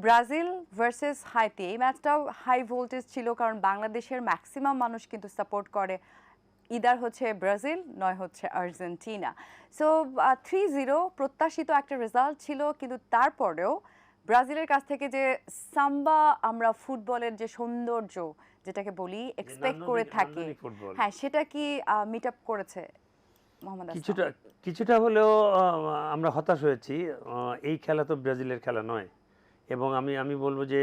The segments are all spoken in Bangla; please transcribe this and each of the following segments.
ব্রাজিল ভার্সেস হাইতি, এই ম্যাচটাও হাই ভোল্টেজ ছিল, কারণ বাংলাদেশের ম্যাক্সিমাম মানুষ কিন্তু সাপোর্ট করে ইদার হচ্ছে ব্রাজিল নয় হচ্ছে আর্জেন্টিনা। সো 3-0 প্রত্যাশিত একটা রেজাল্ট ছিল, কিন্তু তারপরেও ব্রাজিলের কাছ থেকে যে সাম্বা আমরা ফুটবলের যে সৌন্দর্য যেটাকে বলি এক্সপেক্ট করে থাকি, হ্যাঁ সেটা কি মিট আপ করেছে মোহাম্মদ আসলাম? কিছুটা হলেও আমরা হতাশ হয়েছি। এই খেলা তো ব্রাজিলের খেলা নয়, এবং আমি বলবো যে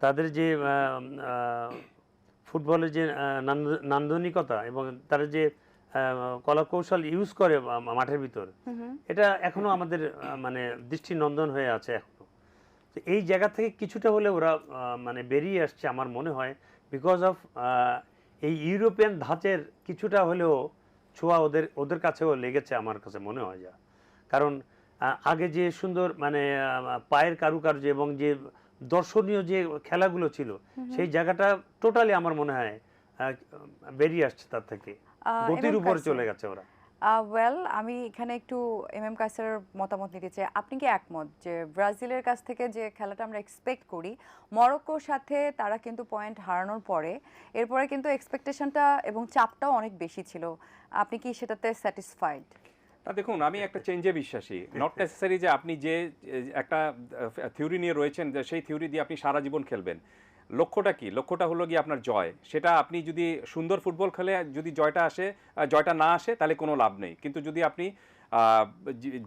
তাদের যে ফুটবলের যে নান্দনিকতা এবং তারা যে কলাকৌশল ইউজ করে মাঠের ভিতর, এটা এখনো আমাদের মানে দৃষ্টিনন্দন হয়ে আছে এখনো। তো এই জায়গা থেকে কিছুটা হলে ওরা মানে বেরিয়ে আসছে আমার মনে হয়, বিকজ অফ এই ইউরোপিয়ান ধাঁচের কিছুটা হলেও ছোঁয়া ওদের কাছেও লেগেছে আমার কাছে মনে হয়। যা কারণ আগে যে সুন্দর মানে পায়ের কারুকার্য এবং যে দর্শনীয় যে খেলাগুলো ছিল, সেই জায়গাটা টোটালি আমার মনে হয় বেরিয়ে আসছে তার থেকে, গতির উপরে চলে গেছে ওরা। ওয়েল, আমি এখানে একটু এম কায়সারের মতামত নিতে চাই। আপনি কি একমত যে ব্রাজিলের কাছ থেকে যে খেলাটা আমরা এক্সপেক্ট করি, মরক্কোর সাথে তারা কিন্তু পয়েন্ট হারানোর পরে এরপরে কিন্তু এক্সপেকটেশনটা এবং চাপটাও অনেক বেশি ছিল, আপনি কি সেটাতে স্যাটিসফাইড? দেখুন, আমি একটা চেঞ্জে বিশ্বাসী। নট নেসেসারি যে আপনি যে একটা থিওরি নিয়ে রয়েছেন যে সেই থিওরি দিয়ে আপনি সারা জীবন খেলবেন। লক্ষ্যটা কি? লক্ষ্যটা হলো গিয়ে আপনার জয়। সেটা আপনি যদি সুন্দর ফুটবল খেলে যদি জয়টা না আসে তাহলে কোনো লাভ নেই। কিন্তু যদি আপনি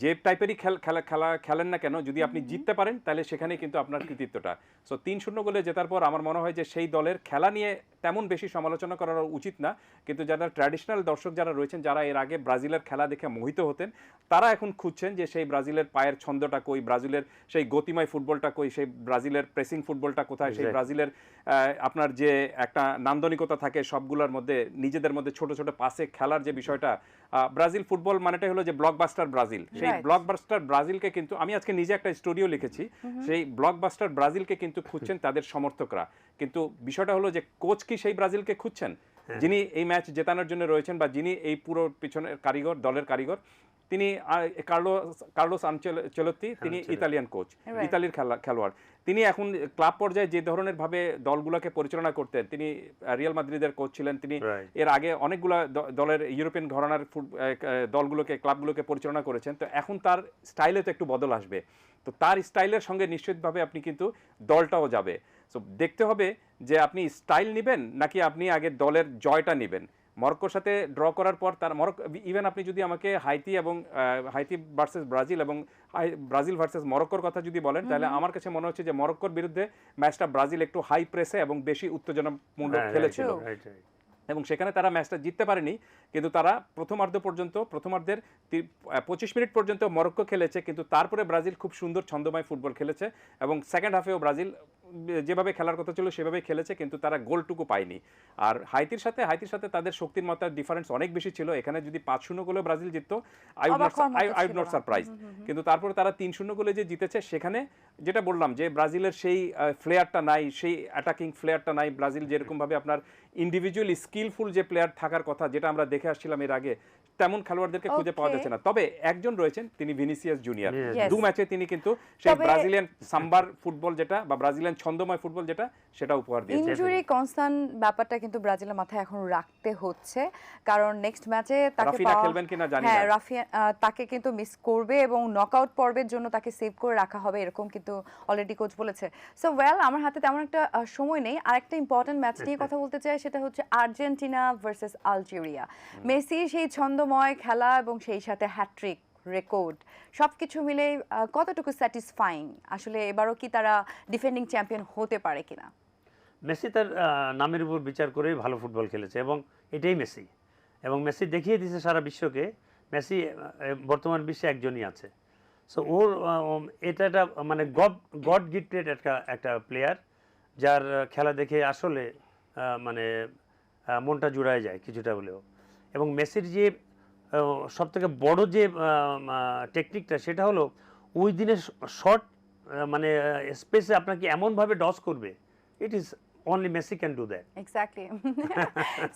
যে টাইপেরই খেলা খেলেন না কেন, যদি আপনি জিততে পারেন তাহলে সেখানে কিন্তু আপনার কৃতিত্বটা। সো 3-0 গোলে জেতার পর আমার মনে হয় যে সেই দলের খেলা নিয়ে তেমন বেশি সমালোচনা করা উচিত না, কিন্তু যারা ট্র্যাডিশনাল দর্শক যারা রয়েছেন, যারা এর আগে ব্রাজিলের খেলা দেখে মোহিত হতেন, তারা এখন খুঁজছেন যে সেই ব্রাজিলের পায়ের ছন্দটা কই, ব্রাজিলের সেই গতিময় ফুটবলটা কই, সেই ব্রাজিলের প্রেসিং ফুটবলটা কোথায়, সেই ব্রাজিলের আপনার যে একটা নান্দনিকতা থাকে সবগুলোর মধ্যে, নিজেদের মধ্যে ছোট ছোট পাসে খেলার যে বিষয়টা। ব্রাজিল ফুটবল মানেটাই হলো যে ব্লকবাস্টার ব্রাজিল। সেই ব্লকবাস্টার ব্রাজিলকে কিন্তু আমি আজকে নিজে একটা স্টুডিও লিখেছি, সেই ব্লকবাস্টার ব্রাজিলকে কিন্তু খুঁজছেন তাদের সমর্থকরা। কিন্তু বিষয়টা হলো যে কোচ কি সেই ব্রাজিলকে খুঁজছেন যিনি এই ম্যাচ জেতানোর জন্য রয়েছেন, বা যিনি এই পুরো পিছনের কারিগর, দলের কারিগর? তিনি কার্লোস আনচেলত্তি, তিনি ইতালিয়ান কোচ, ইতালির খেলোয়াড়। তিনি এখন ক্লাব পর্যায়ে যে ধরনের ভাবে দলগুলোকে পরিচালনা করতেন, তিনি রিয়াল মাদ্রিদের কোচ ছিলেন, তিনি এর আগে অনেকগুলো দলের ইউরোপিয়ান ঘরানার দলগুলোকে, ক্লাবগুলোকে পরিচালনা করেছেন। তো এখন তার স্টাইলে তো একটু বদল আসবে, তো তার স্টাইলের সঙ্গে নিশ্চিতভাবে আপনি কিন্তু দলটাও যাবে। সো দেখতে হবে যে আপনি স্টাইল নেবেন নাকি আপনি আগে দলের জয়টা নেবেন। মরক্কোর সাথে ড্র করার পর তার ইভেন আপনি যদি আমাকে হাইতি ভার্সেস ব্রাজিল এবং ব্রাজিল ভার্সেস মরক্কোর কথা যদি বলেন, তাহলে আমার কাছে মনে হচ্ছে যে মরক্কোর বিরুদ্ধে ম্যাচটা ব্রাজিল একটু হাই প্রেসে এবং বেশি উত্তেজনামূলক খেলেছিল, এবং সেখানে তারা ম্যাচটা জিততে পারেনি। কিন্তু তারা প্রথমার্ধের 25 মিনিট পর্যন্ত মরক্কো খেলেছে, কিন্তু তারপরে ব্রাজিল খুব সুন্দর ছন্দময় ফুটবল খেলেছে, এবং সেকেন্ড হাফেও ব্রাজিল যেভাবে খেলার কথা ছিল সেভাবেই খেলেছে, কিন্তু তারা গোলটুকু পায়নি। আর হাইতির সাথে তাদের শক্তির মাত্রার ডিফারেন্স অনেক বেশি ছিল। এখানে যদি 5-0 গোলে ব্রাজিল জিততো, আই উড নট সারপ্রাইজ। কিন্তু তারপরে তারা 3-0 গোলে যে জিতেছে, সেখানে যেটা বললাম যে ব্রাজিলের সেই ফ্লেয়ারটা নাই, সেই অ্যাটাকিং ফ্লেয়ারটা নাই। ব্রাজিল যেরকম ভাবে আপনার ইন্ডিভিজুয়াল স্কিলফুল যে প্লেয়ার থাকার কথা, যেটা আমরা দেখে আসছিলাম এর আগে, তেমন খেলোয়াড়দেরকে খুঁজে পাওয়া যাচ্ছে না। তবে একজন রয়েছেন, তিনি ভিনিসিয়াস জুনিয়র। 2 ম্যাচে তিনি কিন্তু সেই ব্রাজিলিয়ান সাম্বার ফুটবল যেটা, বা ব্রাজিলিয়ান ছন্দময় ফুটবল যেটা, সেটা উপহার দিয়েছে। ইনজুরি কনসার্ন ব্যাপারটা কিন্তু ব্রাজিলের মাথায় এখন রাখতে হচ্ছে, কারণ নেক্সট ম্যাচে তাকে রাফিনা খেলবেন কিনা জানি না। হ্যাঁ, রাফিয়া তাকে কিন্তু মিস করবে এবং নকআউট পর্বের জন্য তাকে সেভ করে রাখা হবে, এরকম কিন্তু অলরেডি কোচ বলেছে। সো ওয়েল, আমার হাতে তেমন একটা সময় নেই। আরেকটা ইম্পর্টেন্ট ম্যাচ নিয়ে কথা বলতে চাই, সেটা হচ্ছে আর্জেন্টিনা ভার্সেস আলজেরিয়া। মেসি সেই ছন্দময় খেলা এবং সেই সাথে হ্যাট্রিক রেকর্ড, সবকিছু মিলে কতটুকু স্যাটিসফাইং? আসলে এবারও কি তারা ডিফেন্ডিং চ্যাম্পিয়ন হতে পারে কিনা? মেসি তার নামের উপর বিচার করে ভালো ফুটবল খেলেছে, এবং এটাই মেসি। এবং মেসি দেখিয়ে দিয়েছে সারা বিশ্বকে, মেসি বর্তমান বিশ্বে একজনই আছে। সো ওর এটা মানে গড গিফটেড একটা প্লেয়ার, যার খেলা দেখে আসলে মানে মনটা জুড়ায় যায় কিছুটা হলেও। এবং মেসির যে সবথেকে বড় যে টেকনিকটা, সেটা হলো ওই দিনের শর্ট মানে স্পেসে আপনাকে এমনভাবে ডস করবে, it is only Messi can do that. Exactly.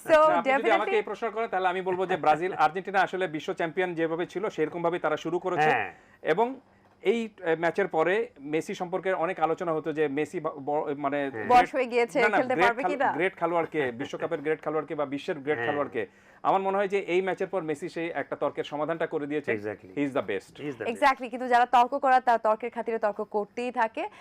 So যদি আমাকে এই প্রশ্ন করেন, তাহলে আমি বলবো যে ব্রাজিল আর্জেন্টিনা আসলে বিশ্ব চ্যাম্পিয়ন যেভাবে ছিল সেরকম ভাবে তারা শুরু করেছে, এবং এই ম্যাচের পরে মেসি সম্পর্কে অনেক আলোচনা হতো যে মেসি মানে বয়স হয়ে গিয়েছে, খেলতে পারবে কিনা। গ্রেট খেলোয়াড়কে, বিশ্বকাপের গ্রেট খেলোয়াড়কে বা বিশ্বের গ্রেট খেলোয়াড়কে, আমার মনে হয় যে এই ম্যাচের পর মেসি সেই একটা তর্কের সমাধানটা করে দিয়েছে। Exactly. He is the best. Exactly, কিন্তু যারা তর্ক করা তারা তর্কের খাতিরে তর্ক করতেই থাকে।